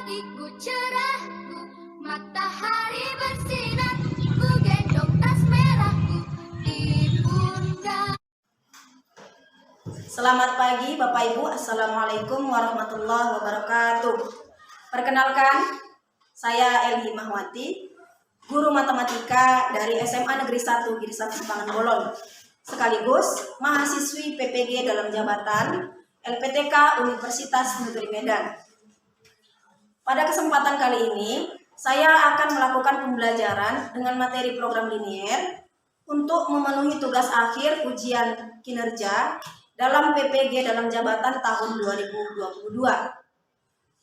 pagiku cerahku, matahari bersinar, ku gendong tas merahku di pundak. Selamat pagi Bapak Ibu, Assalamualaikum warahmatullahi wabarakatuh. Perkenalkan, saya Elhi Mahwati, guru matematika dari SMA Negeri 1 Giri 1 Sepangan Bolon, sekaligus mahasiswi PPG dalam jabatan LPTK Universitas Negeri Medan. Pada kesempatan kali ini, saya akan melakukan pembelajaran dengan materi program linier untuk memenuhi tugas akhir ujian kinerja dalam PPG dalam jabatan tahun 2022.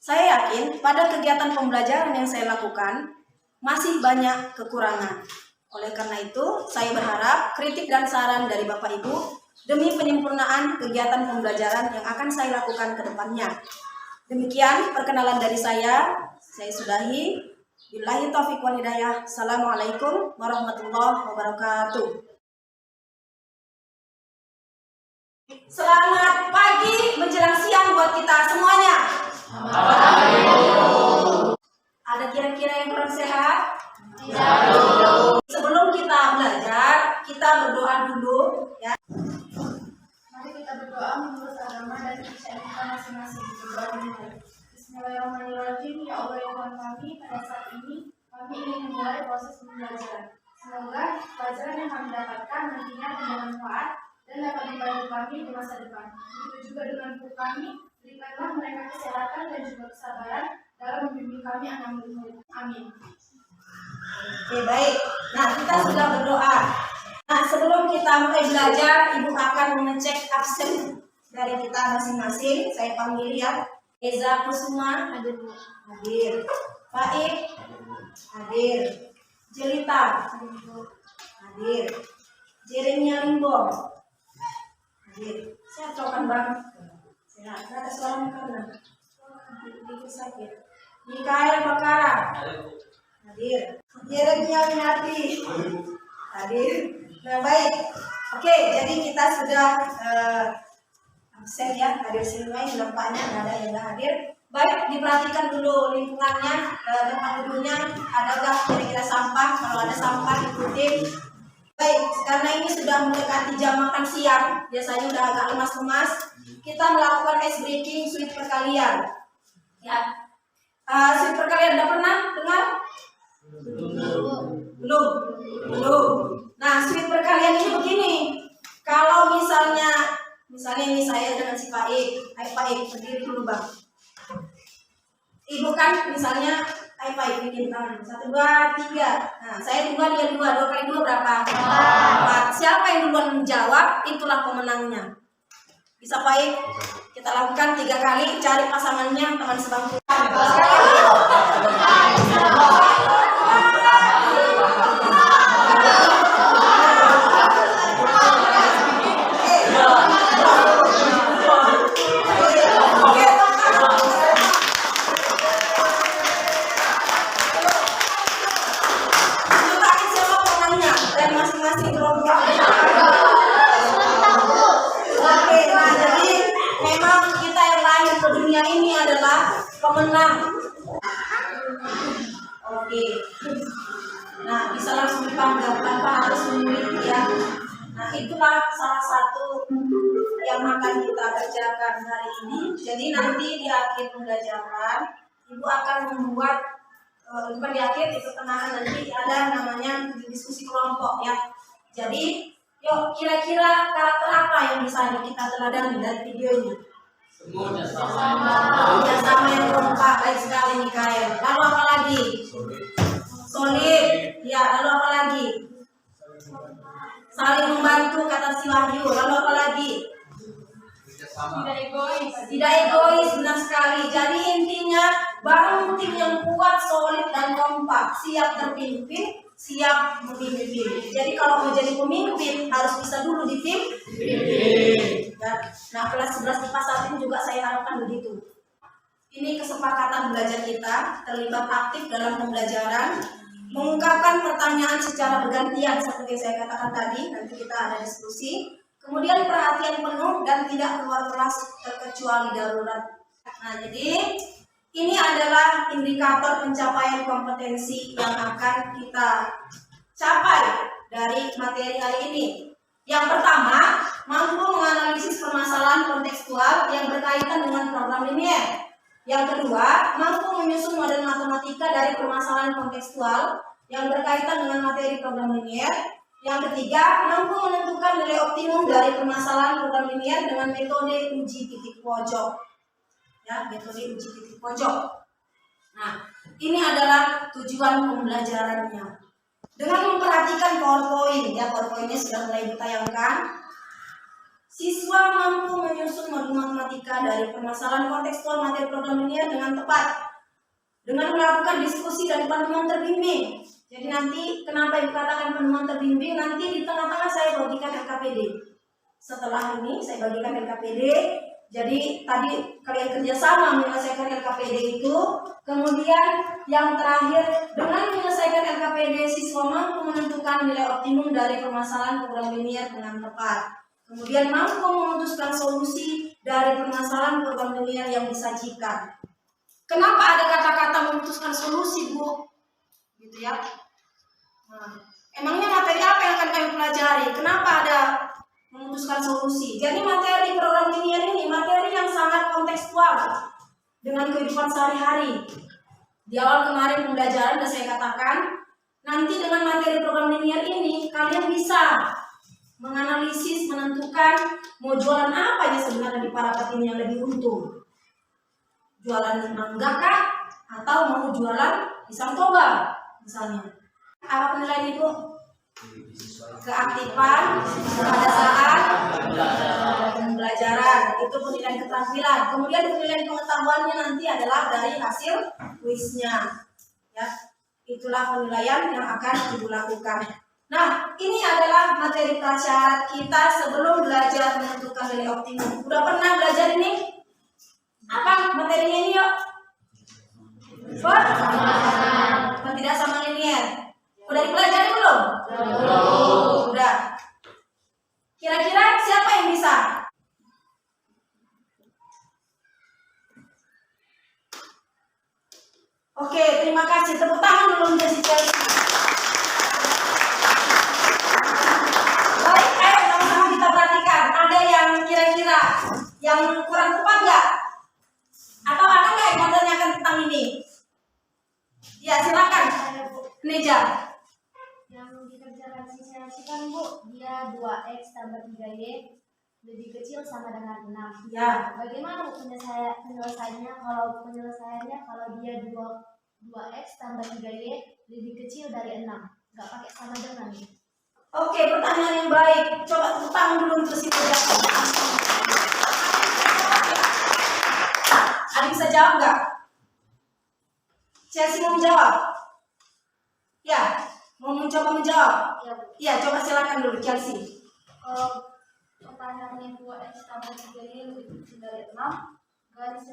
Saya yakin pada kegiatan pembelajaran yang saya lakukan masih banyak kekurangan. Oleh karena itu, saya berharap kritik dan saran dari Bapak Ibu demi penyempurnaan kegiatan pembelajaran yang akan saya lakukan ke depannya. Demikian perkenalan dari saya sudahi. Billahi taufiq wal hidayah. Assalamualaikum warahmatullahi wabarakatuh. Selamat pagi menjelang siang buat kita semuanya. Ada kira-kira yang kurang sehat? Tidak. Sebelum kita belajar, kita berdoa dulu ya. Mari kita berdoa menurut agama dan kepercayaan kita masing-masing. Bismillahirrahmanirrahim. Ya Allah ya Tuhan kami, pada saat ini kami ingin memulai proses pembelajaran. Semoga pelajaran yang kami dapatkan nantinya bermanfaat dan dapat membantu kami di masa depan. Begitu juga dengan guru kami, berikanlah mereka kesehatan dan juga kesabaran dalam membimbing kami anak murid. Amin. Oke, baik. Nah, kita sudah berdoa. Nah, sebelum kita mulai belajar, Ibu akan mengecek absen dari kita masing-masing. Saya panggil ya. Eza Kusuma hadir. Faik hadir. Jelita hadir. Jeremia Limbong hadir. Sehat cokan Bang? Sehat. Kata suara karena sedikit sakit. Mikael Bakara hadir. Jeremia Winati hadir. Nah, baik. Oke, jadi kita sudah absen ya, hadir semua. Nampaknya ada yang tidak hadir. Baik, diperhatikan dulu lingkungannya, tempat duduknya, adakah kira-kira sampah? Kalau ada sampah ikutin. Baik, karena ini sudah mendekati jam makan siang, biasanya udah agak lemas-lemas. Kita melakukan ice breaking sweet perkalian. Ya, sweet perkalian udah pernah dengar? Belum. Nah, sweet perkalian ini begini. Kalau misalnya ini saya dengan si Faik. Ayo Faik, berdiri dulu Bang. Ibu kan misalnya, ayo Faik, bikin tangan. 1, 2, 3. Nah, saya 2, dia 2. 2 kali 2 berapa? 4. Siapa yang duluan menjawab, itulah pemenangnya. Bisa Faik? Kita lakukan 3 kali, cari pasangannya, teman sebangku. Pemenang. Oke. Nah, bisa langsung dipanggil tanpa harus memilih ya. Nah, itulah salah satu yang akan kita kerjakan hari ini. Jadi nanti di akhir pembelajaran, Ibu akan membuat bukan di akhir, di pertengahan nanti ada namanya diskusi kelompok ya. Jadi, yuk kira-kira karakter apa yang bisa kita teladani dari video ini? Kerjasama yang kompak, baik sekali Mikael. Lalu apa lagi? Solid. Ya, lalu apa lagi? Saling membantu, kata si Wahyu. Lalu apa lagi? Tidak egois, benar sekali. Jadi intinya bangun tim yang kuat, solid dan kompak, siap terpimpin, siap memimpin. Jadi kalau mau jadi pemimpin harus bisa dulu di tim. Nah, kelas 11 IPA 1 juga saya harapkan begitu. Ini kesepakatan belajar kita, terlibat aktif dalam pembelajaran, mengungkapkan pertanyaan secara bergantian seperti saya katakan tadi. Nanti kita ada diskusi. Kemudian perhatian penuh dan tidak keluar kelas terkecuali darurat. Nah, jadi Ini adalah indikator pencapaian kompetensi yang akan kita capai dari materi hari ini. Yang pertama, mampu menganalisis permasalahan kontekstual yang berkaitan dengan program linier. Yang kedua, mampu menyusun model matematika dari permasalahan kontekstual yang berkaitan dengan materi program linier. Yang ketiga, mampu menentukan nilai optimum dari permasalahan program linier dengan metode uji titik pojok. Ya, metode uji titik pojok. Nah, ini adalah tujuan pembelajarannya. Dengan memperhatikan PowerPoint, ya PowerPoint-nya sudah mulai ditayangkan, siswa mampu menyusun modul matematika dari permasalahan kontekstual materi program linier dengan tepat, dengan melakukan diskusi dan panduan terbimbing. Jadi nanti kenapa dikatakan panduan terbimbing? Nanti di tengah-tengah saya bagikan LKPD. Setelah ini saya bagikan LKPD. Jadi tadi kalian kerjasama menyelesaikan LKPD itu, kemudian yang terakhir dengan menyelesaikan LKPD siswa mampu menentukan nilai optimum dari permasalahan program linier dengan tepat. Kemudian mampu memutuskan solusi dari permasalahan program linier yang disajikan. Kenapa ada kata-kata memutuskan solusi, Bu? Gitu ya. Nah, emangnya materi apa yang akan kami pelajari? Kenapa ada memutuskan solusi? Jadi materi program linier ini materi yang sangat kontekstual dengan kehidupan sehari-hari. Di awal kemarin pembelajaran sudah saya katakan, nanti dengan materi program linier ini kalian bisa menganalisis, menentukan mau jualan apa aja sebenarnya di Parapat ini yang lebih untung. Jualan mangga kah? Atau mau jualan pisang toba misalnya. Apa penilaian Ibu? Keaktifan pada saat pembelajaran, itu penilaian keterampilan. Kemudian penilaian pengetahuannya nanti adalah dari hasil kuisnya. Ya, itulah penilaian yang akan Ibu lakukan. Nah, ini adalah materi prasyarat kita sebelum belajar menentukan nilai optimum. Udah pernah belajar ini? Apa materinya ini yuk? Tidak sama linier. Udah dipelajari belum? Belum. Udah. Kira-kira siapa yang bisa? Oke, terima kasih. Tepuk tangan dulu untuk si Chelsea. Baik, ayo sama-sama kita perhatikan. Ada yang kira-kira yang kurang tepat nggak? Atau ada nggak yang mau tanyakan tentang ini? Ya, silakan. Neja. Yang dikerjakan sisi kan Bu, dia 2x tambah 3y lebih kecil sama dengan 6. Ya. Bagaimana Bu penyelesaiannya? Kalau dia 2x tambah 3y lebih kecil dari 6, nggak pakai sama dengan nih. Oke, pertanyaan yang baik. Coba tepuk tangan dulu untuk si Neja. Ada bisa jawab nggak? Chelsea mau menjawab? Ya, mau mencoba menjawab? Ya Bu. Iya, coba silakan dulu Chelsea. Kalau pertanyaannya 2x tambah 3y lebih kecil dari 6, garis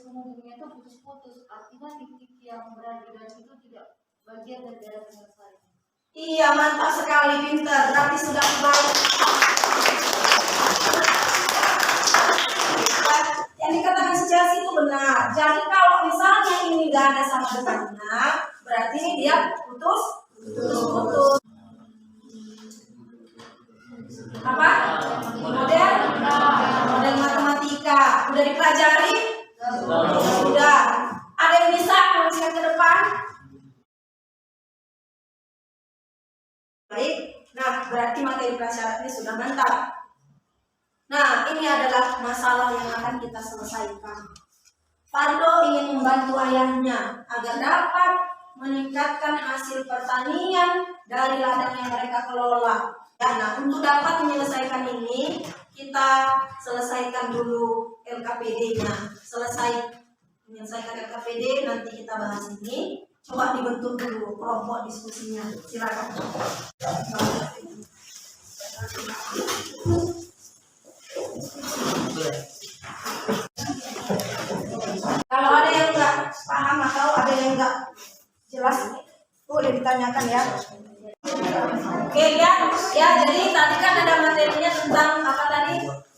penghubungnya itu putus-putus. Artinya titik yang berada di garis itu tidak bagian dari daerah penyelesaian. Iya, mantap sekali, pintar. Berarti sudah baik. Yang dikatakan si Chelsea itu benar. Jadi kalau misalnya ini nggak ada sama dengannya, berarti ini dia putus. Apa? Model matematika. Udah dipelajari? Sudah. Ada yang bisa menuliskan ke depan? Baik. Nah, berarti materi prasyaratnya sudah mantap. Nah, ini adalah masalah yang akan kita selesaikan. Pardo ingin membantu ayahnya agar dapat meningkatkan hasil pertanian dari ladang yang mereka kelola. Ya, nah, untuk dapat menyelesaikan ini, kita selesaikan dulu LKPD-nya. Selesai menyelesaikan LKPD, nanti kita bahas ini. Coba dibentuk dulu kelompok diskusinya. Silakan. Kalau ada yang nggak paham atau ada yang nggak jelas, boleh ditanyakan ya. Oke ya, jadi tadi kan ada materinya tentang apa tadi,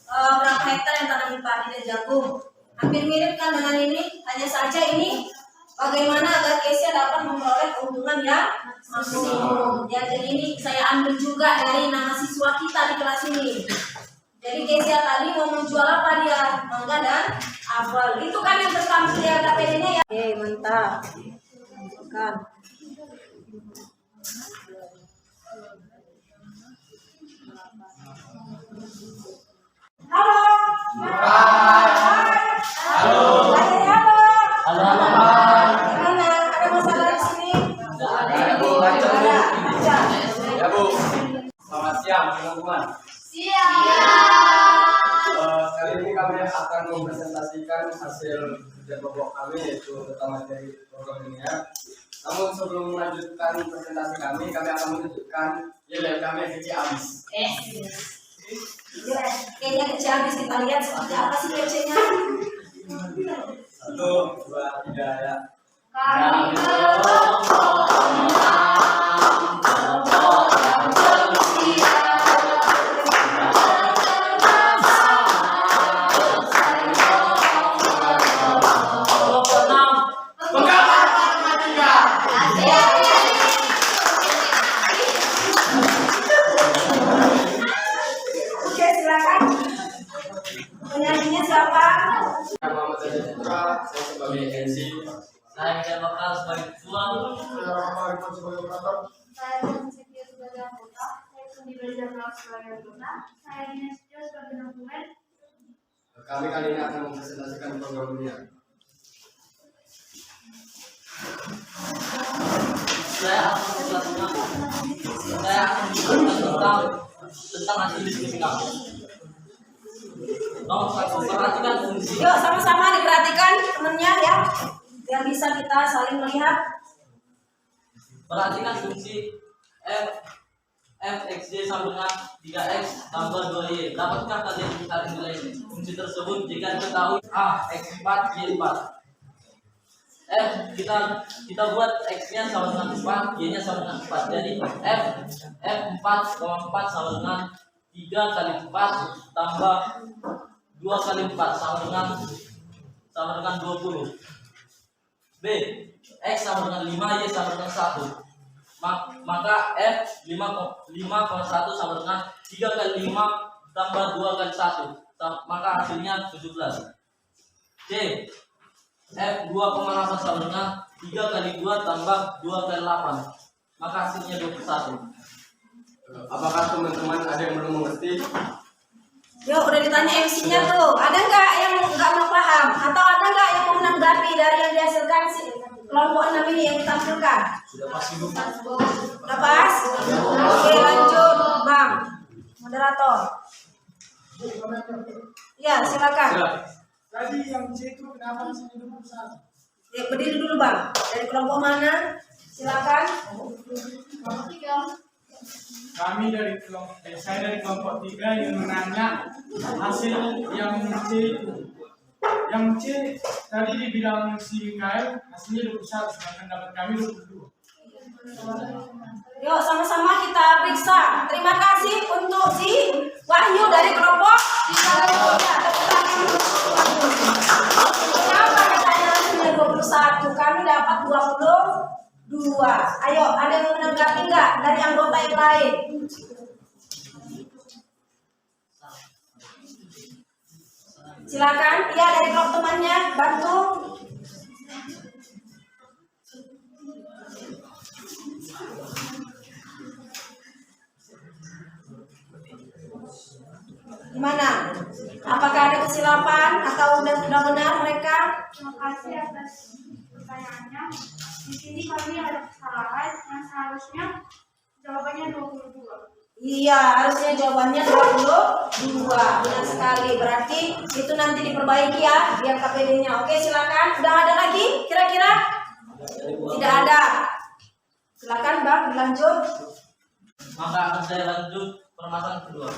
berapa hektar yang tanam padi dan jagung. Hampir mirip kan dengan ini, hanya saja ini bagaimana agar Kesia dapat memperoleh keuntungan yang maksimum. Ya, jadi ini saya ambil juga dari nama siswa kita di kelas ini. Jadi Kesia tadi mau menjual apa dia? Mangga dan apel. Itu kan yang tertampil di harga PD-nya ya. Oke, mantap. Kan. Halo. Halo. Halo. Gimana? Ada masalah di sini? Ada, Bu. Ya, Bu. Selamat siang, teman-teman. Kali ini kami akan mempresentasikan hasil kerja kelompok kami, yaitu tentang materi program ini ya. Namun sebelum melanjutkan presentasi kami akan menunjukkan nilai kami yang kecil habis. Kayaknya kecil habis, kita lihat seperti apa sih kecilnya. 1, 2, 3 ya. Kami Oke, silakan. Penyanyinya siapa? Nama Materi Putra, saya sebagai MC. Saya Michael Bakal sebagai ketua. Saya Rahmat Arifin sebagai operator. Saya Setia sebagai anggota, saya Suni Belajar sebagai anggota, saya Dina Setio sebagai dokumen. Kami kali ini akan mempresentasikan program ini ya. Saya akan menjelaskan tentang hasil diskusi kami. Perhatikan fungsi. Yuk, sama-sama diperhatikan temennya ya, biar bisa kita saling melihat. Perhatikan fungsi fxy sama dengan 3x tambah 2y. Dapatkah kalian mencari nilai fungsi tersebut jika diketahui a x4 y4? Kita buat x-nya sama dengan 4, y-nya sama dengan 4. Jadi f4,4 sama dengan 3 kali 4 tambah 2 kali 4 sama dengan 20. B, x sama dengan 5, y sama dengan 1. Maka f 5,1 sama dengan 3 kali 5 tambah 2 kali 1. Maka hasilnya 17. C, f 2,8 sama dengan 3 kali 2 tambah 2 kali 8. Maka hasilnya 21. Apakah teman-teman ada yang belum mengerti? Yuk, udah ditanya MC-nya tuh. Ada nggak yang nggak mau paham? Atau ada nggak yang mau menanggapi dari yang dihasilkan si kelompok 6 ini yang ditampilkan? Sudah pasti Bu. Udah pas? Oke, lanjut, Bang. Moderator. Ya, silakan. Tadi yang C itu kenapa di sini dulu Ustaz? Ya, berdiri dulu, Bang. Dari kelompok mana? Silakan. Kami dari kelompok, saya dari kelompok 3 yang menanya hasil yang C itu. Yang C tadi dibilang si Mikael hasilnya 21, sedangkan dapat kami 22. Yuk, sama-sama kita periksa. Terima kasih untuk si Wahyu dari kelompok 3. Kenapa katanya hasilnya 21? Kami dapat 22. Ayo, ada yang menanggapi nggak dari anggota yang lain? Silakan. Iya, dari kelompok temannya, bantu. Gimana? Apakah ada kesilapan atau sudah benar mereka? Terima kasih atas pertanyaannya. Di sini kami ada kesalahan yang seharusnya jawabannya 22. Iya, harusnya jawabannya 22. Benar sekali. Berarti itu nanti diperbaiki ya, biar KPD-nya. Oke, silakan. Udah ada lagi kira-kira? Tidak ada. Silakan, Bang, dilanjut. Maka akan saya lanjut permasalahan kedua.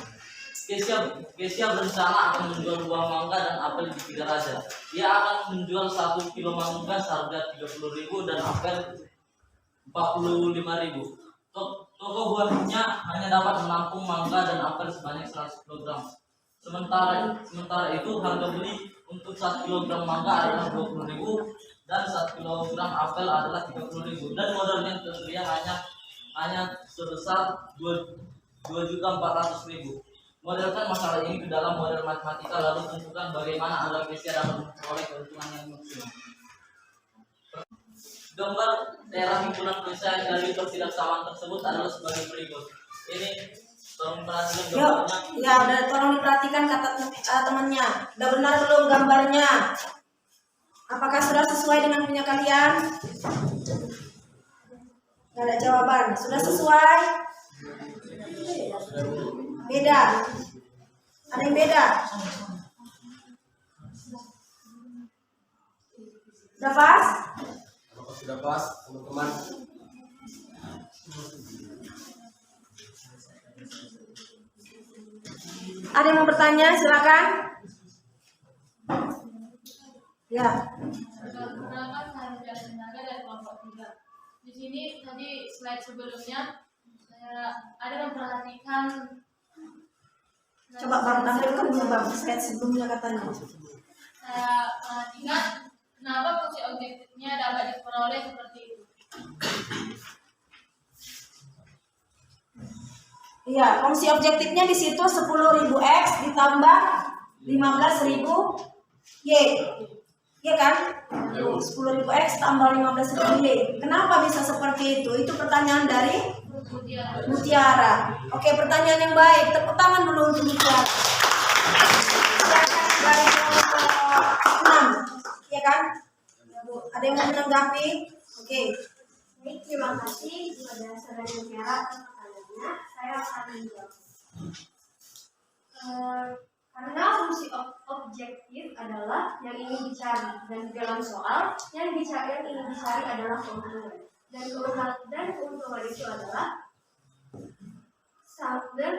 Kesia berencana akan menjual buah mangga dan apel di 3 raja. Ia akan menjual 1 kilo mangga seharga 30.000 dan apel 45.000. Toko buahnya hanya dapat menampung mangga dan apel sebanyak 100 kg. Sementara itu harga beli untuk 1 kg mangga adalah 20.000 dan 1 kg apel adalah 30.000 dan modal yang tersedia hanya sebesar 2.400.000. Modelkan masalah ini ke dalam model matematika lalu tentukan bagaimana analisis dapat memperoleh keuntungan yang maksimal. Gambar daerah himpunan penyelesaian dari ketidaksamaan tersebut adalah sebagai berikut. Ini tolong perhatikan Yuk, gambarnya. ya udah tolong diperhatikan kata temannya. Udah benar belum gambarnya? Apakah sudah sesuai dengan punya kalian? Gak ada jawaban. Sudah sesuai? Beda. Ada yang beda? Sudah pas? Apakah sudah pas, teman-teman? Ada yang mau bertanya? Silakan. Ya. Perkenalkan saya Rizal Tenaga dari kelompok 3. Di sini tadi slide sebelumnya saya ada memperhatikan. Coba Bang tampilkan dulu Bang slide sebelumnya katanya. Saya perhatikan kenapa fungsi objektifnya dapat diperoleh seperti itu. Iya, fungsi objektifnya di situ 10.000 X ditambah 15.000 Y. Iya kan? 10.000 X tambah 15.000 Y. Kenapa bisa seperti itu? Itu pertanyaan dari Mutiara. Oke, pertanyaan yang baik. Tepuk tangan dulu untuk Mutiara. Dari kelompok 6. Iya kan? Ada yang mau menanggapi? Oke. Baik, terima kasih kepada saudara Mutiara atas pertanyaannya. Saya akan menjawab. Karena fungsi objektif adalah yang ingin dicari, dan di dalam soal yang ingin dicari adalah keuntungan, dan keuntungan itu adalah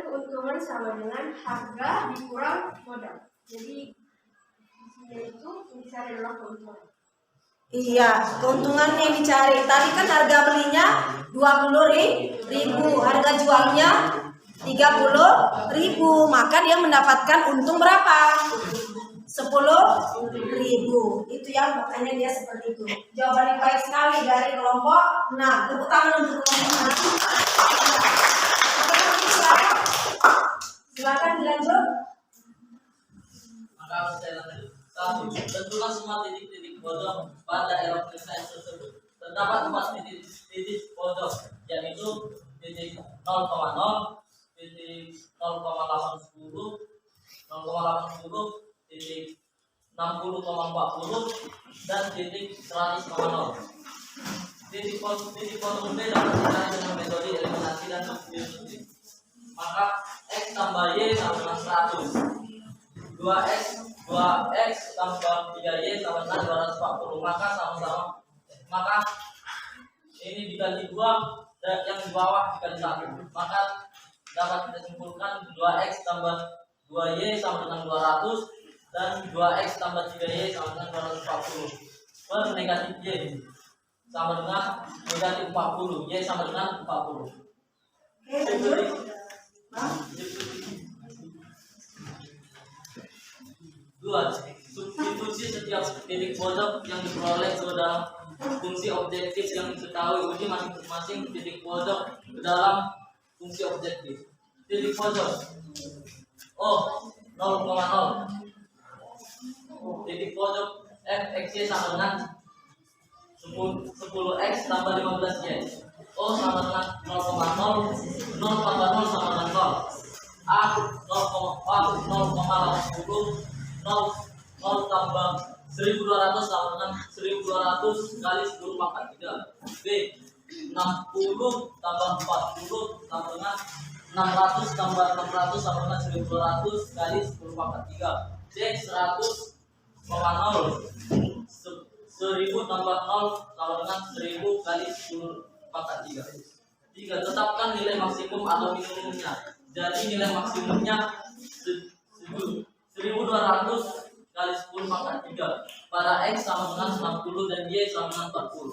keuntungan sama dengan harga dikurang modal. Jadi di sini itu yang dicari adalah keuntungan. Iya, keuntungan yang dicari. Tadi kan harga belinya 20.000, harga jualnya 30.000, maka dia mendapatkan untung berapa? 10.000. Itu ya, makanya dia seperti itu. Jawaban yang baik sekali dari kelompok 6. Tepuk tangan untuk kelompok 6. Silakan dilanjut. Maka harus saya lanjut. 1. Tentukan semua titik-titik pojok pada daerah penyelesaian tersebut. Terdapat 4 titik pojok, yaitu titik 0,0, titik 0,810, 0,810, titik 60,40, dan titik 100,0. Titik pojok B dapat dicari dengan metode eliminasi dan substitusi. Maka X tambah Y sama dengan 100. 2x tambah 3y sama dengan 240, maka ini dikali 2 dan yang di bawah dikali 1, maka dapat kita simpulkan 2x tambah 2y sama dengan 200 dan 2x tambah 3y sama dengan 240 per negatif y sama dengan negatif 40, y sama dengan 40. Dua, substitusi setiap titik pojok yang diperoleh ke dalam fungsi objektif yang diketahui. Uji masing-masing titik pojok ke dalam fungsi objektif. Titik pojok O 0,0. Titik pojok X, Y sama dengan 10x tambah 15y. O sama dengan 0,0, 0 tambah 0 sama dengan 0. A 0,80, 0 tambah 1200 sama dengan 1200 kali 10 pangkat 3. B 60 tambah 40 sama dengan 600 tambah 600 sama dengan 1200 kali 10 pangkat 3. C 100,0 1000 tambah 0 sama dengan 1000 kali 10 pangkat 3. 3. Tetapkan nilai maksimum atau minimumnya. Jadi nilai maksimumnya 1200 kali 10 pangkat 3 pada X sama dengan 60 dan Y sama dengan 40.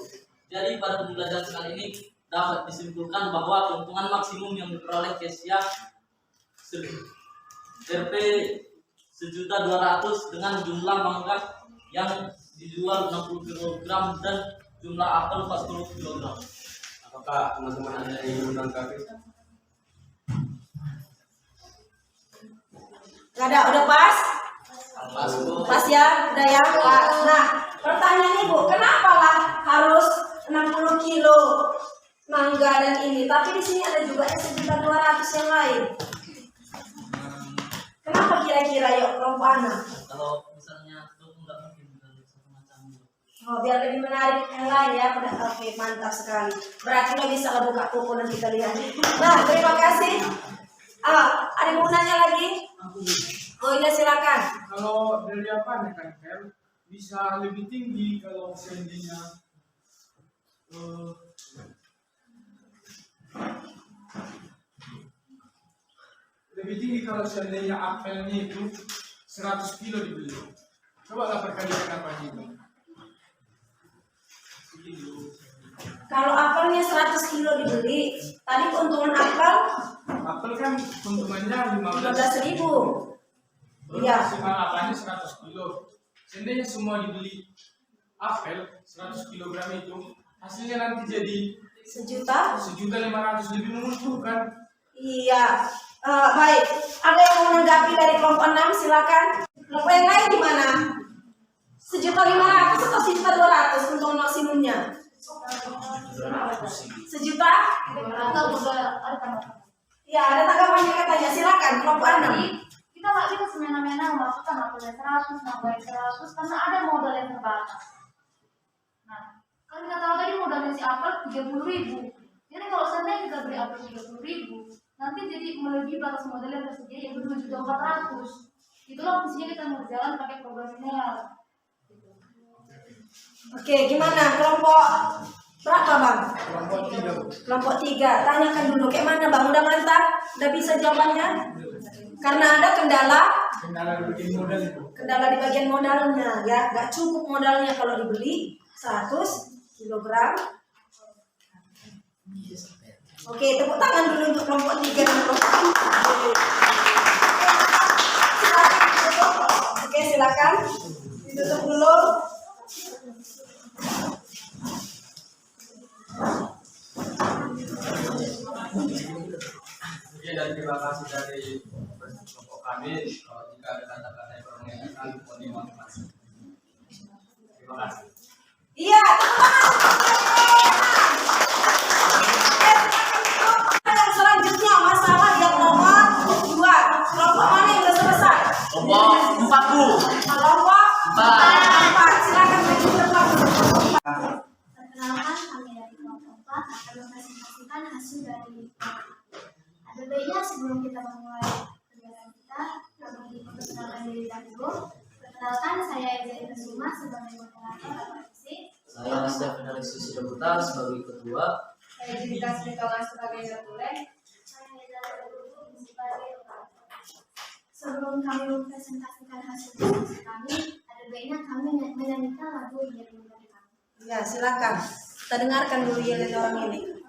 Jadi pada pembelajaran kali ini dapat disimpulkan bahwa keuntungan maksimum yang diperoleh Kesia RP 1.200.000 dengan jumlah mangga yang dijual 60 kg dan jumlah apel 40 kg. Apakah teman-teman ada yang ingin menanggapi? Gak ada, udah pas? Pas, Bu. Pas ya, udah ya, pas. Nah, pertanyaannya Bu, kenapa lah harus 60 kilo mangga dan ini? Tapi di sini ada juga yang 1.200.000 yang lain. Kenapa kira-kira yuk kelompok anak? Kalau misalnya itu nggak mungkin kalau satu macam itu. Oh, biar lebih menarik yang lain ya. Oke, mantap sekali. Berarti lo bisa lah buka buku nanti kita lihat. Nah, terima kasih. Ada yang mau nanya lagi? Oh iya, silakan. Kalau dari apa nih kan, Kel? Bisa lebih tinggi kalau seandainya lebih tinggi kalau seandainya apelnya itu 100 kilo dibeli. Coba lah perkalikan apa itu. Kalau apelnya 100 kilo dibeli, tadi keuntungan apel Apel kan keuntungannya 15.000. Iya. Maksimal apelnya 100 kilo. Seandainya semua dibeli apel 100 kg itu, hasilnya nanti jadi 1.500.000, lebih menguntungkan. Iya. Baik. Ada yang mau menanggapi dari kelompok 6? Silakan. Kelompok yang lain di mana? 1.500.000 atau 1.200.000 untuk maksimumnya? 1.000.000? Ya, ada tanggapannya katanya. Silakan kelompok 6. Kita semena-mena memasukkan apelnya 100, nambahin 100 karena ada modal yang terbatas. Nah, kalau kita tahu tadi modalnya si apel 30.000. Jadi kalau seandainya kita beli apel 30.000, nanti jadi melebihi batas modal yang tersedia yang 2.400.000. Itulah fungsinya kita berjalan pakai program linear. Oke, gimana? Kelompok berapa, Bang? Kelompok 3. Kelompok 3. Tanyakan dulu, kayak mana, Bang? Udah mantap? Udah bisa jawabannya? Karena ada kendala Kendala bikin modal itu. di bagian modalnya, ya. Gak cukup modalnya kalau dibeli 100 kg. Oke, tepuk tangan dulu untuk kelompok 3 dan kelompok 4. Oke, silakan. Ditutup dulu. Oke, dan terima kasih dari kelompok kami. Jika ada kata-kata yang kurang mengenakan, mohon dimaafkan. Terima kasih. Iya, yang selanjutnya masalah yang nomor 2. Kelompok mana yang sudah selesai? Kelompok 4, Bu. Kelompok 4. Silakan berdebat. Perkenalkan, kami dari kelompok 4 akan mempresentasikan hasil dari ada baiknya sebelum kita memulai kegiatan kita, kami memperkenalkan diri dahulu. Perkenalkan, saya Eza Ibrahima sebagai moderator atau MC. Saya Nasda Finalis Sudabuta sebagai ketua. Saya Judika Srikawan sebagai Jatule. Saya Neda Dulu sebagai operator. Sebelum kami mempresentasikan hasil diskusi kami, ada baiknya kami menyanyikan lagu yang dari kami. Ya, silakan. Kita dengarkan dulu ya dari orang ini.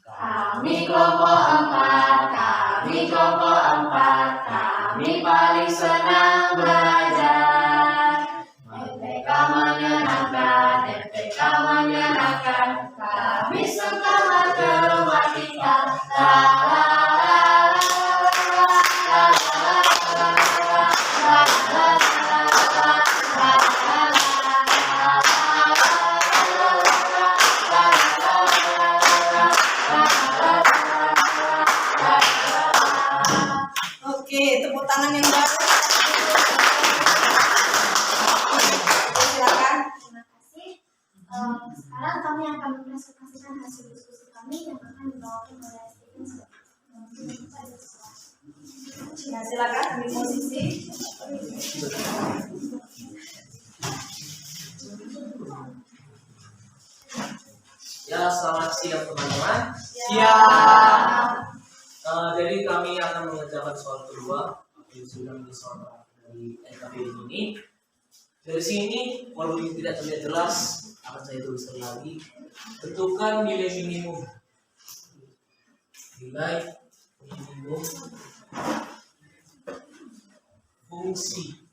Kami kelompok 4, kami paling senang belajar. MTK menyenangkan, kami suka matematika. Oke, tepuk tangan yang baru. Silakan. Terima kasih. Sekarang kami akan mempresentasikan hasil diskusi kami yang akan dibawakan oleh Steven. Ya, silakan ambil posisi. Ya, selamat siang teman-teman. Jadi kami akan mengerjakan soal kedua yang sudah menjadi soal dari NKB ini. Dari sini, walaupun tidak terlihat jelas, akan saya tuliskan lagi. Tentukan nilai minimum nilai minimum fungsi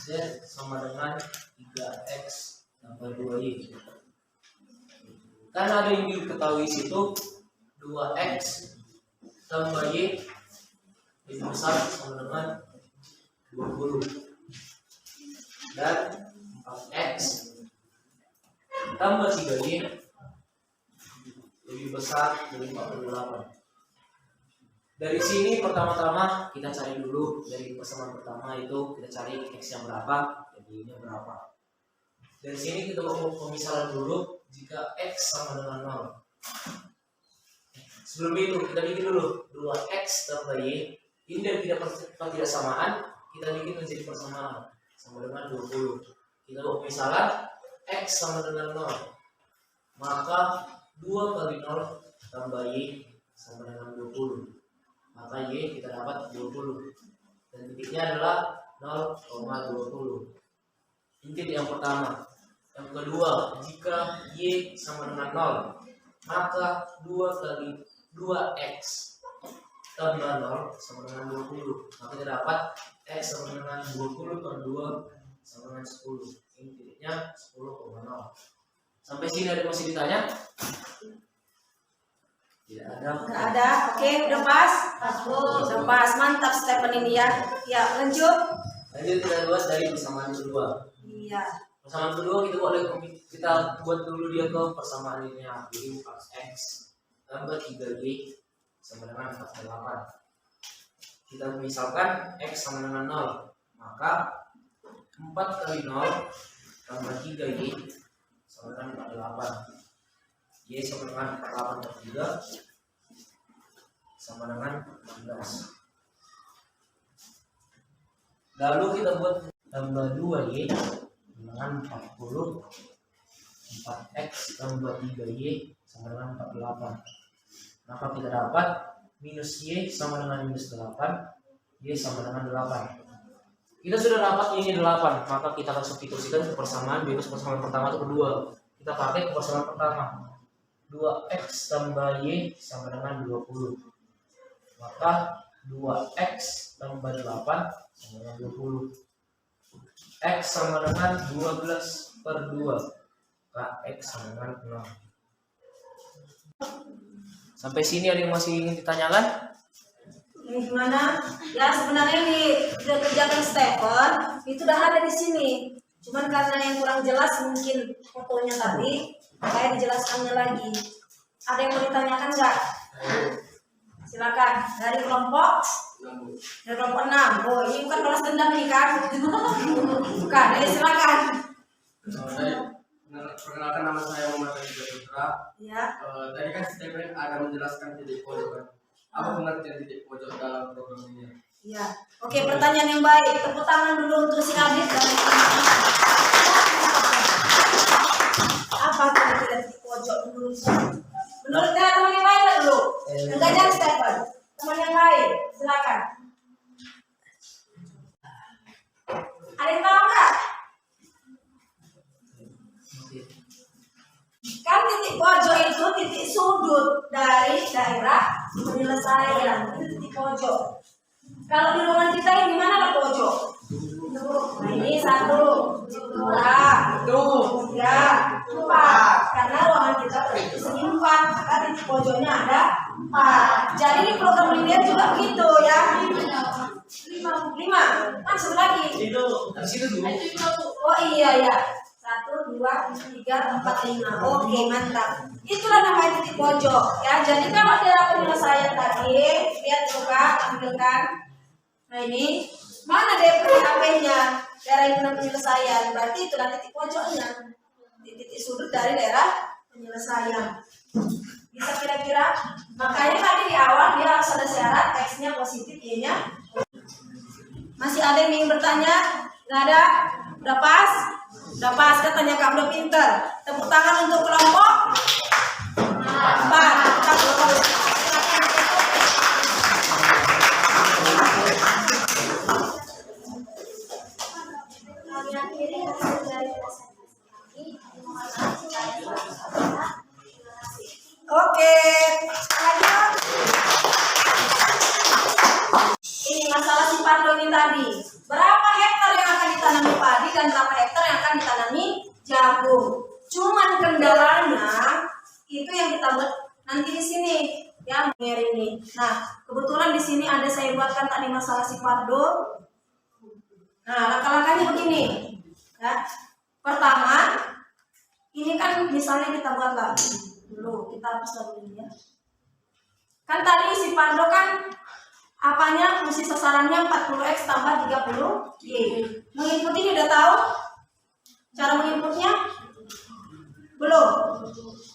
Z sama dengan 3x tambah 2y. Kan ada yang diketahui situ 2x tambah y lebih besar sama dengan 20 dan 4x tambah 3y lebih besar dari 48. Dari sini pertama-tama kita cari dulu dari persamaan pertama itu kita cari x yang berapa, jadi y-nya berapa. Dari sini kita mau pemisahan dulu jika x sama dengan 0. Sebelum itu kita bikin dulu 2x tambah y. Ini dari tidak samaan kita bikin menjadi persamaan sama dengan 20. Kita mau pemisahan x sama dengan 0. Maka 2 kali 0 tambah y sama dengan 20. Maka y kita dapat 20 dan titiknya adalah 0,20. Ini titik yang pertama. Yang kedua, jika y sama dengan 0, maka 2 kali 2x tambah 0 sama dengan 20. Maka kita dapat x sama dengan 20 per 2 sama dengan 10. Ini titiknya 10,0. Sampai sini ada masih ditanya? Tidak ada. Nggak ada. Oke, udah pas? Udah pas. Mantap Stephen ini ya. Ya, lanjut. Lanjut kita buat dari persamaan kedua. Iya. Persamaan kedua kita buat dulu dia ke persamaan ini. Jadi 4x tambah 3y sama dengan 48. Kita misalkan x sama dengan 0, maka 4 kali 0 tambah 3y sama dengan 48. Y sama dengan 48 per 3 sama dengan 16. Lalu kita buat tambah 2y dengan 40. 4x tambah 3y sama dengan 48. Maka kita dapat minus y sama dengan minus 8, y sama dengan 8. Kita sudah dapat ini 8, maka kita akan substitusikan ke persamaan bebas persamaan pertama atau kedua. Kita pakai ke persamaan pertama. 2x tambah y sama dengan 20. Maka 2x tambah 8 sama dengan 20. X sama dengan 12 per 2. Maka x sama dengan 6. Sampai sini ada yang masih ingin ditanyakan? Ini gimana? Ya sebenarnya ini sudah kerjakan Stephen, itu udah ada di sini. Cuman karena yang kurang jelas mungkin fotonya tadi, saya dijelaskannya lagi. Ada yang mau ditanyakan nggak? Silakan. Dari kelompok 6. Oh, ini bukan balas dendam nih kan? Bukan. Silakan. Perkenalkan, nama saya Muhammad Rizal Putra. Ya. Tadi kan Stephen ada menjelaskan titik pojok kan. Apa pengertian titik pojok dalam program ini? Iya. Oke, pertanyaan yang baik. Tepuk tangan dulu untuk si Adit dan apa itu titik pojok menurut menurut teman yang lain dulu. Enggak jangan Stephen. Teman yang lain, silakan. Ada yang tahu nggak? Kan titik pojok itu titik sudut dari daerah penyelesaian. Itu titik pojok. Kalau di ruangan kita ini mana ada pojok? Nah ini 1, 2, 3, 4. Karena ruangan kita persegi 4, maka titik pojoknya ada 4. Jadi di program linear juga gitu ya. 5. Masuk lagi. Oh iya ya. 1, 2, 3, 4, 5. Oke, mantap. Itulah namanya titik pojok ya. Jadi kalau daerah penyelesaian tadi, lihat coba ambilkan. Nah ini mana DP-nya daerah penyelesaian? Berarti itulah titik pojoknya. Titik sudut dari daerah penyelesaian. Bisa kira-kira? Makanya tadi di awal dia harus ada syarat X-nya positif, Y-nya. Masih ada yang ingin bertanya? Nggak ada? Udah pas? Udah pas katanya Kak, udah pinter. Tepuk tangan untuk kelompok 4. Kami akhiri hasil dari presentasi kami. Terima kasih. Oke. tadi. Berapa hektar yang akan ditanami padi dan berapa hektar yang akan ditanami jagung. Cuman kendalanya itu yang kita buat nanti di sini ya ini. Nah, kebetulan di sini ada saya buatkan tadi masalah si Pardo. Nah, langkah-langkahnya begini. Ya. Pertama, ini kan misalnya kita buatlah dulu, kita hapus dulu ini ya. Kan tadi si Pardo kan apanya fungsi sasarannya 40x tambah 30y. Menginput ini udah tahu cara menginputnya? Belum?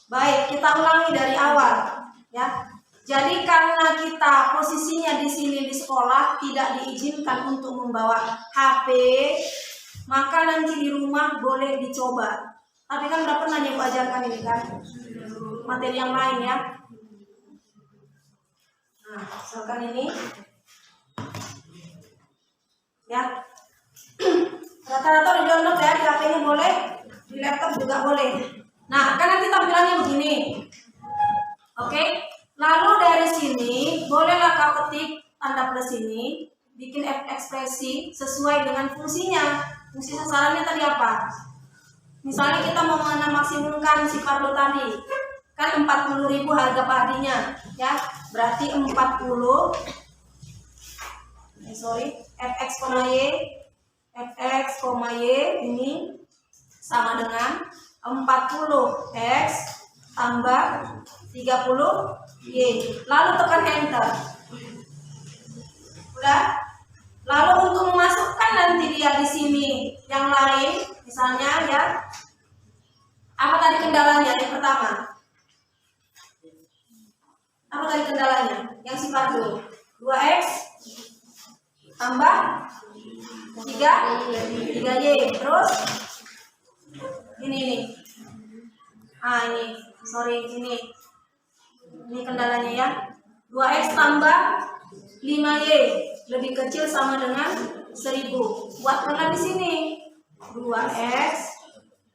Baik, kita ulangi dari awal ya. Jadi karena kita posisinya di sini di sekolah tidak diizinkan untuk membawa HP, maka nanti di rumah boleh dicoba. Tapi kan udah pernah Ibu ajarkan ini kan materi yang lain ya. Nah, misalkan ini ya. Rata-rata di download ya, di HP-nya boleh, di laptop juga boleh. Nah, kan nanti tampilannya begini. Oke, lalu dari sini bolehlah kau ketik tanda plus ini, bikin ekspresi sesuai dengan fungsinya. Fungsi sasarannya tadi apa? Misalnya kita mau memaksimumkan si Pardo tadi, kan 40.000 harga padinya, ya. Berarti 40 fx, y ini sama dengan 40x tambah 30y. Lalu tekan enter. Udah? Lalu untuk memasukkan nanti dia di sini yang lain, misalnya ya. Apa tadi kendalanya yang pertama? Apa tadi kendalanya? Yang sifat dulu 2x tambah 3y. Terus ini ini kendalanya ya. 2x tambah 5y lebih kecil sama dengan 1000. Buatkanlah di sini 2x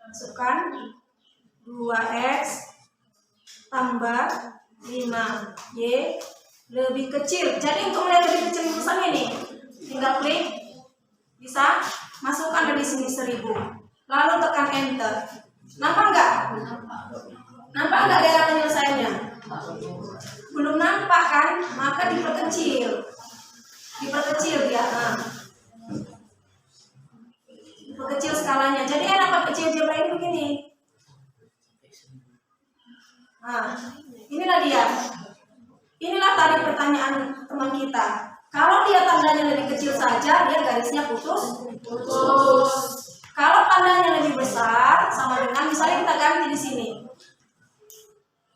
masukkan 2x tambah 5y lebih kecil. Jadi untuk melihat lebih kecil tulisannya nih, tinggal klik, bisa masukkan di sini 1000. Lalu tekan enter. Nampak nggak? Nampak nggak daerah penyelesaiannya? Belum nampak kan? Maka diperkecil. Diperkecil dia. Nah. Diperkecil skalanya. Jadi enak kecil jumlah ini begini. Nah, inilah dia. Inilah tadi pertanyaan teman kita. Kalau dia tandanya lebih kecil saja, dia garisnya putus. Kalau tandanya lebih besar, sama dengan misalnya kita ganti di sini.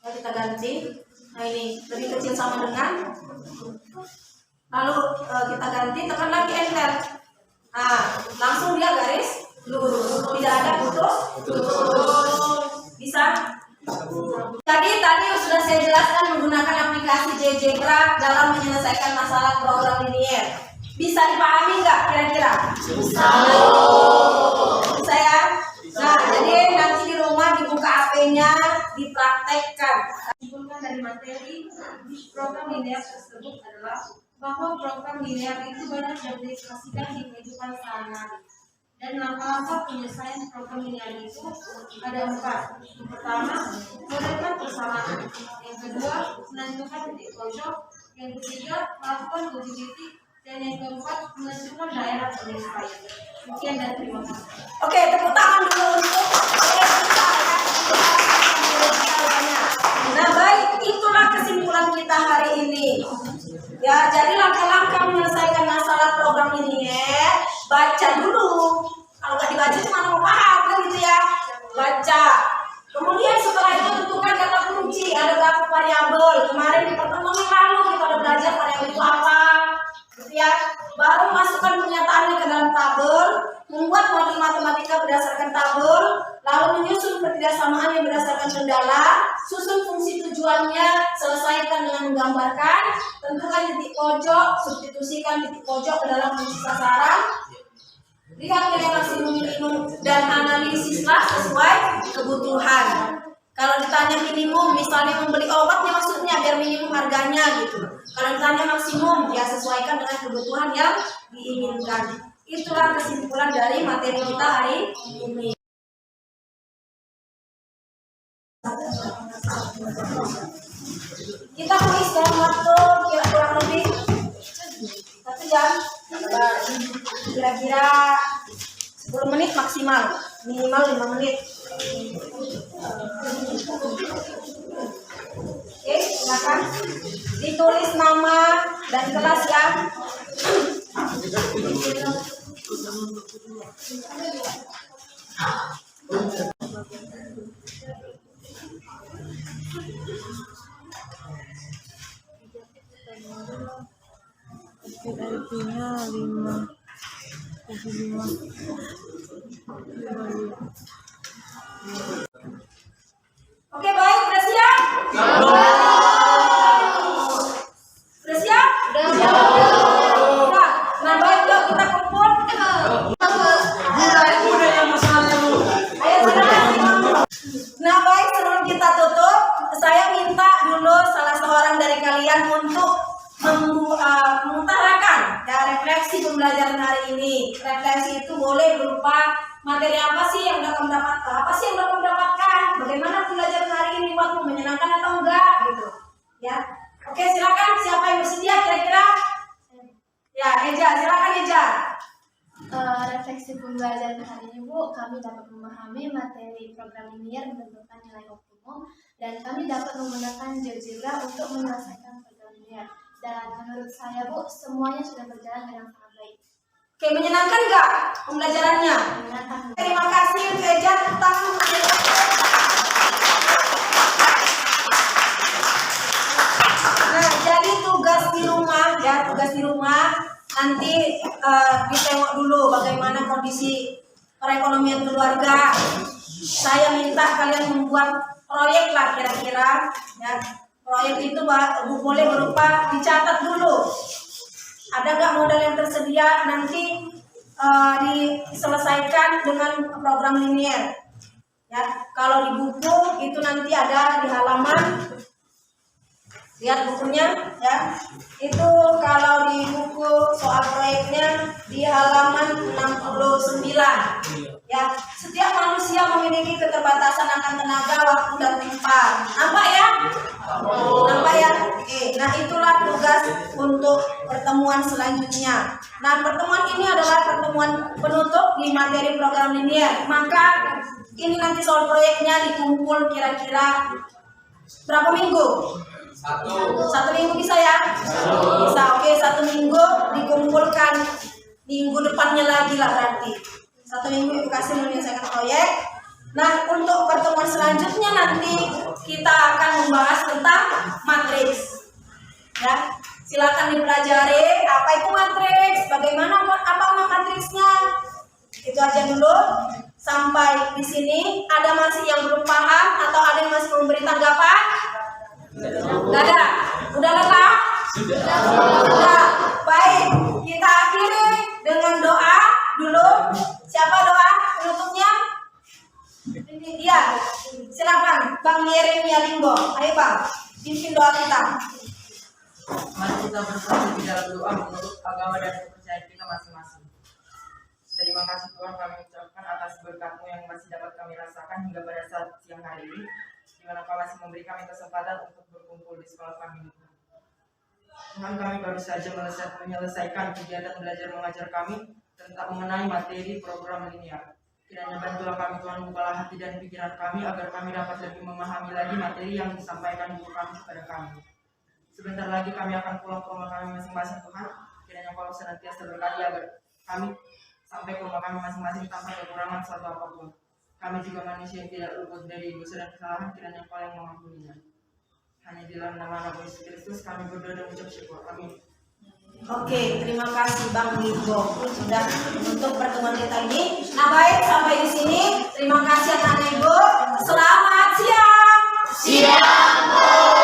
Ya, kita ganti. Nah ini lebih kecil sama dengan. Lalu kita ganti, tekan lagi enter. Nah, langsung dia garis lurus. Tidak ada putus. Bisa. Jadi tadi sudah saya jelaskan menggunakan aplikasi GeoGebra dalam menyelesaikan masalah program linier. Bisa dipahami nggak kira-kira? Bisa. Bisa ya? Nah, jadi nanti di rumah dibuka HP-nya, dipraktekkan. Simpulkan dari materi program linear tersebut adalah bahwa program linear itu banyak diaplikasikan di kehidupan sehari-hari. Dan langkah-langkah penyelesaian program linear itu ada 4. Yang pertama, modelkan persamaan. Yang kedua, menentukan titik pojok. Yang ketiga, melakukan uji titik. Dan yang keempat, menentukan daerah penyesuaian. Sekian dan terima kasih. Oke, tepuk tangan dulu untuk Nah, baik, itulah kesimpulan kita hari ini. Ya, jadi langkah-langkah menyelesaikan masalah program linier, baca dulu. Kalau nggak dibaca cuma mau paham kan gitu ya. Baca. Kemudian setelah itu tentukan kata kunci. Ada berapa variabel. Kemarin di pertemuan yang lalu kita udah belajar variabel itu apa, gitu ya. Baru masukkan pernyataannya ke dalam tabel, membuat model matematika berdasarkan tabel, lalu menyusun ketidaksamaan yang berdasarkan kendala, susun fungsi tujuannya, selesaikan dengan menggambarkan, tentukan titik pojok, substitusikan titik pojok ke dalam fungsi sasaran, lihat nilai maksimum minimum dan analisislah sesuai kebutuhan. Kalau ditanya minimum, misalnya membeli obatnya maksudnya biar minimum harganya gitu. Kalau ditanya maksimum, ya sesuaikan dengan kebutuhan yang diinginkan. Itulah kesimpulan dari materi kita hari ini. Kita tulis dalam waktu kurang lebih 1 jam, kira-kira 10 menit maksimal, minimal 5 menit. Oke, silakan ditulis nama dan kelas ya. Oke, baik, udah siap? Udah siap? Udah. Nah, baik, yuk kita kumpul. Ayo, silakan. Nah, baik, sebelum kita tutup, saya minta dulu salah seorang dari kalian untuk mengutarakan ya refleksi pembelajaran hari ini. Refleksi itu boleh berupa materi apa sih yang kamu dapatkan, bagaimana pembelajaran hari ini buatmu, menyenangkan atau enggak gitu ya. Oke, silakan, siapa yang bersedia kira-kira? Ya, Eja, silakan Eja. Refleksi pembelajaran hari ini Bu, kami dapat memahami materi program linear menentukan nilai optimum dan kami dapat menggunakan GeoGebra untuk menyelesaikan program linear. Dan menurut saya Bu, semuanya sudah berjalan dengan sangat baik. Oke, menyenangkan nggak pembelajarannya? Menyenangkan. Terima kasih untuk Eja tentang Nah, jadi tugas di rumah nanti ditengok dulu bagaimana kondisi perekonomian keluarga. Saya minta kalian membuat proyek lah kira-kira ya. Proyek itu boleh berupa dicatat dulu. Ada nggak modal yang tersedia, nanti diselesaikan dengan program linear. Ya, kalau di buku itu nanti ada di halaman. Lihat bukunya ya. Itu kalau di buku soal proyeknya di halaman 69. Ya, setiap manusia memiliki keterbatasan akan tenaga, waktu dan tempat. Nampak ya? Nampak ya? Oke, nah itulah tugas untuk pertemuan selanjutnya. Nah, pertemuan ini adalah pertemuan penutup di materi program linear. Maka ini nanti soal proyeknya dikumpul kira-kira berapa minggu? 1 minggu bisa ya? Bisa, oke, 1 minggu dikumpulkan. Minggu depannya lagi lah berarti 1 minggu edukasi menyelesaikan proyek. Nah, untuk pertemuan selanjutnya nanti kita akan membahas tentang matriks. Ya, silakan dipelajari apa itu matriks, bagaimana apa matriksnya. Itu aja dulu. Sampai di sini ada masih yang belum paham atau ada yang masih memberi tanggapan? Nggak ada. Udah lengkap? Sudah. Baik, kita akhiri dengan doa dulu. Siapa doa penutupnya? Iya, silakan Bang Yeremia Linggo. Ayo Bang, pimpin doa kita. Mari kita bersatu di dalam doa menurut agama dan kepercayaan kita masing-masing. Terima kasih Tuhan, kami ucapkan atas berkat-Mu yang masih dapat kami rasakan hingga pada saat siang hari ini, di mana Kau masih memberi kami kesempatan untuk berkumpul di sekolah kami. Tuhan, kami baru saja menyelesaikan kegiatan belajar mengajar kami tentang mengenai materi program linear. Kiranya bantulah kami Tuhan, bukalah hati dan pikiran kami agar kami dapat lebih memahami lagi materi yang disampaikan guru kami kepada kami. Sebentar lagi kami akan pulang ke rumah kami masing-masing Tuhan. Kiranya Kau senantiasa berkati agar kami sampai ke rumah kami masing-masing tanpa kekurangan suatu apapun. Kami juga manusia yang tidak luput dari dosa dan kesalahan, kiranya Kau yang mengampuninya. Hanya di dalam nama Yesus Kristus kami berdoa dan mengucap syukur. Amin. Oke, terima kasih Bang Linggo sudah untuk pertemuan kita ini. Nah baik, sampai di sini. Terima kasih anak-anak Ibu. Selamat siang. Siang.